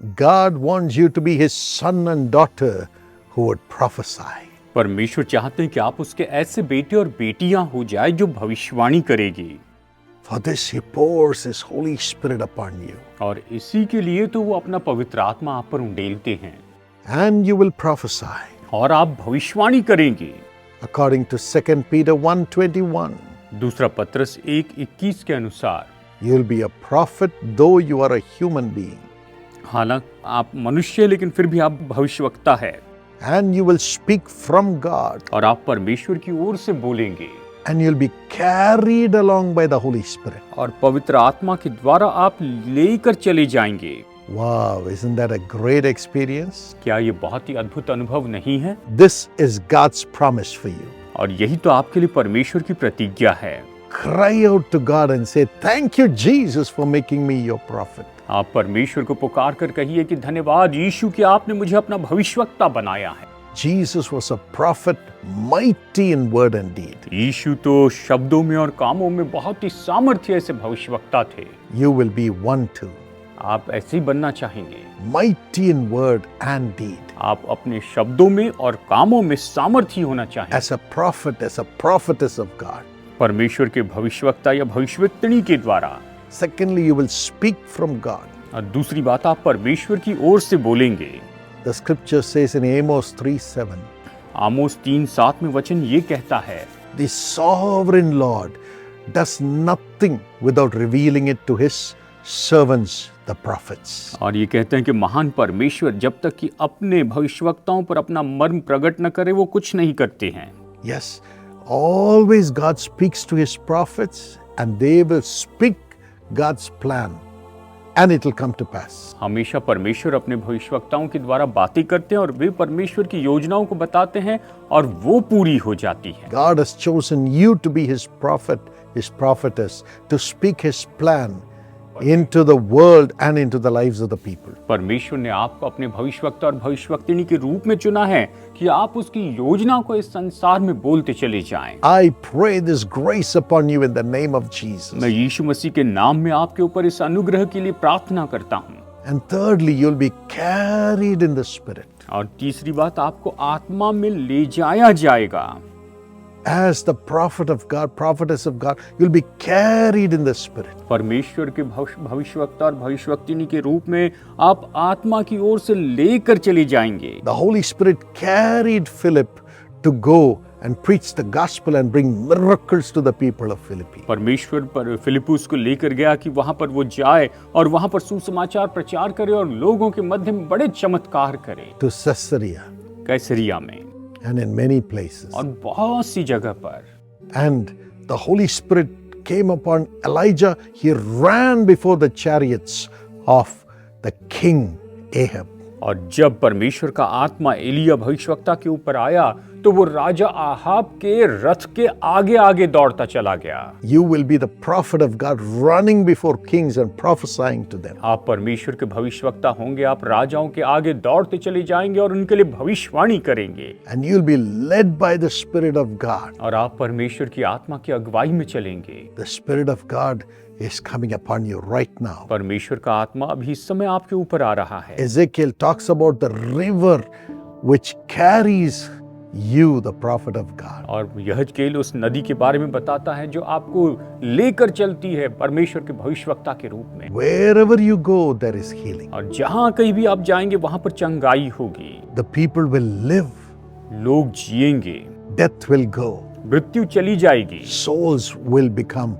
God wants you to be his son and daughter who would prophesy. परमेश्वर चाहते हैं कि आप उसके ऐसे बेटे और बेटियां हो जाए जो भविष्यवाणी करेगी। For this he pours his Holy Spirit upon you. और इसी के लिए तो वो अपना पवित्र आत्मा आप पर उंडेलते हैं। And you will prophesy. और आप भविष्यवाणी करेंगे। According to 2 Peter 1:21. दूसरा पत्रस 1:21 के अनुसार You will be a prophet though you are a human being. हालांकि आप मनुष्य लेकिन फिर भी आप भविष्यवक्ता है। And you will speak from God. और आप परमेश्वर की ओर से बोलेंगे। And you'll be carried along by the Holy Spirit. और पवित्र आत्मा के द्वारा आप लेकर चले जाएंगे। Wow, isn't that a great experience? क्या ये बहुत ही अद्भुत अनुभव नहीं है? This is God's promise for you. और यही तो आपके लिए परमेश्वर की प्रतिज्ञा है। Cry out to God and say, "Thank you, Jesus, for making me your prophet." आप परमेश्वर को पुकार कर कहिए कि धन्यवाद यीशु कि आपने मुझे अपना भविष्यवक्ता बनाया है। Jesus was a prophet, mighty in word and deed. यीशु तो शब्दों में और कामों में बहुत ही सामर्थ्य से भविष्यवक्ता थे। You will be one too. आप ऐसे ही बनना चाहेंगे। Mighty in word and deed. आप अपने शब्दों में और कामों में सामर्थ्य होना चाहेंगे। As a prophet, as a prophetess of God. परमेश्वर के भविष्यवक्ता या भविष्यवाणी के द्वारा। Secondly, you will speak from God. और दूसरी बात आप परमेश्वर की ओर से बोलेंगे। The scripture says in Amos 3:7. आमोस 3:7 में वचन ये कहता है, The sovereign Lord does nothing without revealing it to his servants, the prophets. और ये कहते हैं कि महान परमेश्वर जब तक कि अपने भविष्यवक्ताओं पर अपना मर्म प्रकट न करे वो कुछ नहीं करते हैं। Yes, always God speaks to his prophets and they will speak God's plan and it will come to pass. हमेशा परमेश्वर अपने भविष्यवक्ताओं के द्वारा बातें करते हैं और वे परमेश्वर की योजनाओं को बताते हैं और वो पूरी हो जाती है। God has chosen you to be his prophet, his prophetess, to speak his plan into the world and into the lives of the people. परमेश्वर ने आपको अपने भविष्यवक्ता और भविष्यवक्तिनी के रूप में चुना है कि आप उसकी योजना को इस संसार में बोलते चले जाएं। I pray this grace upon you in the name of Jesus. मैं यीशु मसीह के नाम में आपके ऊपर इस अनुग्रह के लिए प्रार्थना करता हूँ। And thirdly, you'll be carried in the Spirit. और तीसरी बात आपको आत्मा में ले जाया जाएगा। As the prophet of God, prophetess of God, you'll be carried in the Spirit. परमेश्वर के भविष्यवक्ता और भविष्यवक्तिनी के रूप में आप आत्मा की ओर से लेकर चले जाएंगे। The Holy Spirit carried Philip to go and preach the gospel and bring miracles to the people of Philippi. परमेश्वर पर फिलिपुस को लेकर गया कि वहां पर वो जाए और वहां पर सुसमाचार प्रचार करे और लोगों के मध्य में बड़े चमत्कार करे। To Caesarea कैसरिया में and in many places. और बहुत सी जगह पर। And the Holy Spirit came upon Elijah. He ran before the chariots of the king Ahab. और जब परमेश्वर का आत्मा एलिया भविष्यवक्ता के ऊपर आया तो वो राजा आहाब के रथ के आगे आगे दौड़ता चला गया। You will be the prophet of God running before kings and prophesying to them. आप परमेश्वर के भविष्यवक्ता होंगे, आप राजाओं के आगे दौड़ते चले जाएंगे और उनके लिए भविष्यवाणी करेंगे। And you'll be led by the Spirit of God. और आप परमेश्वर की आत्मा की अगुवाई में चलेंगे। The Spirit of God is coming upon you right now. परमेश्वर का आत्मा अभी इस समय आपके ऊपर आ रहा है। Ezekiel talks about the river which carries you, the prophet of God. और यहेजकेल उस नदी के बारे में बताता है जो आपको लेकर चलती है परमेश्वर के भविष्यवक्ता के रूप में। Wherever you go, there is healing. और जहां कहीं भी आप जाएंगे वहां पर चंगाई होगी। The people will live. लोग जिएंगे। Death will go. मृत्यु चली जाएगी। Souls will become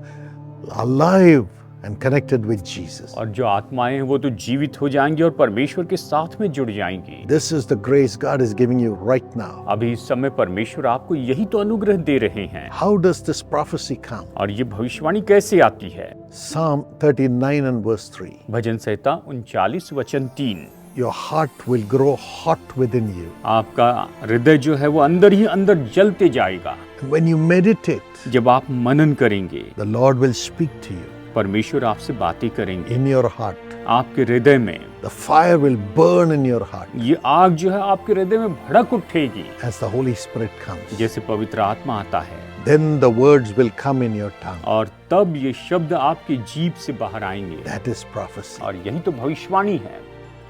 alive and connected with Jesus. और जो आत्माएं हैं वो तो जीवित हो जाएंगी और परमेश्वर के साथ में जुड़ जाएंगी। This is the grace God is giving you right now. अभी इस समय परमेश्वर आपको यही तो अनुग्रह दे रहे हैं। How does this prophecy come? और ये भविष्यवाणी कैसे आती है? Psalm 39 and verse 3. भजन संहिता 39 वचन 3। Your heart will grow hot within you. आपका हृदय जो है वो अंदर ही अंदर जलते जाएगा। When you meditate, जब आप मनन करेंगे the Lord will speak to you. परमेश्वर आपसे बातें करेंगे। In your heart, आपके हृदय में the fire will burn in your heart ये आग जो है आपके हृदय में भड़क उठेगी as the Holy Spirit comes. जैसे पवित्र आत्मा आता है। Then the words will come in your tongue. और तब ये शब्द आपकी जीभ से बाहर आएंगे। That is prophecy. और यही तो भविष्यवाणी है।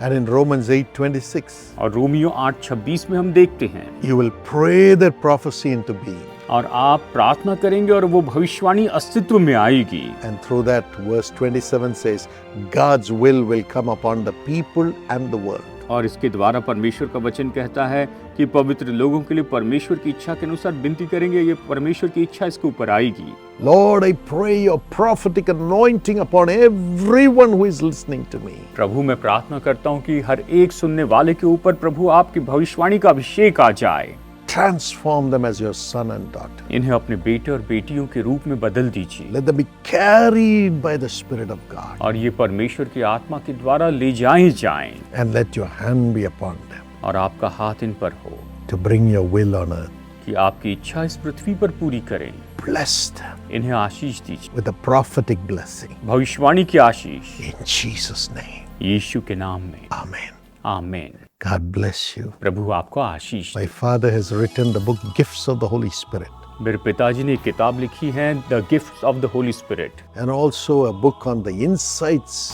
And in Romans 8:26, और रोमियो 8:26 में हम देखते हैं, you will pray that prophecy into being. और आप प्रार्थना करेंगे और वो भविष्यवाणी अस्तित्व में आएगी। And through that, verse 27 says, God's will come upon the people and the world. और इसके द्वारा परमेश्वर का वचन कहता है कि पवित्र लोगों के लिए परमेश्वर की इच्छा के अनुसार विनती करेंगे, ये परमेश्वर की इच्छा इसके ऊपर आएगी। Lord, I pray your prophetic anointing upon everyone who is listening to me. प्रभु, मैं प्रार्थना करता हूँ कि हर एक सुनने वाले के ऊपर प्रभु आपकी भविष्यवाणी का अभिषेक आ जाए। Transform them as your son and daughter. इन्हें अपने बेटे और बेटियों के रूप में बदल दीजिए, Let them be carried by the Spirit of God. और ये परमेश्वर की आत्मा के द्वारा ले जाए जाएं, And let your hand be upon them और आपका हाथ इन पर हो to bring your will on earth. कि आपकी इच्छा इस पृथ्वी पर पूरी करें। Bless them इन्हें आशीष दीजिए, with a prophetic blessing. भविष्यवाणी की आशीष, In Jesus' name. यीशु के नाम में, Amen. आमीन। God bless you. प्रभु आपको आशीष My father has written the book Gifts of the Holy Spirit, मेरे पिताजी ने एक किताब लिखी है, the gifts of the Holi spirit, and also a book on the insights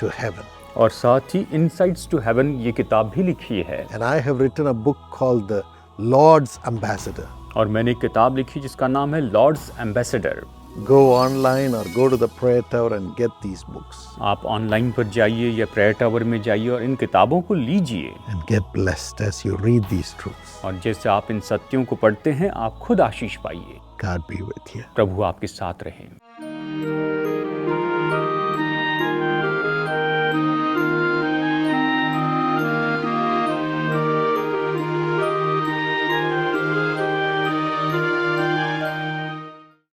to heaven. और साथ ही इनसाइट्स टू हेवन ये किताब भी लिखी है। And I have written a book called The Lord's Ambassador. और मैंने एक किताब लिखी जिसका नाम है lords ambassador. Go online or go to the prayer tower and get these books आप ऑनलाइन पर जाइए या प्रेयर टावर में जाइए और इन किताबों को लीजिए, and get blessed as you read these truths. और जैसे आप इन सत्यों को पढ़ते हैं आप खुद आशीष पाइए। God be with you. प्रभु आपके साथ रहें।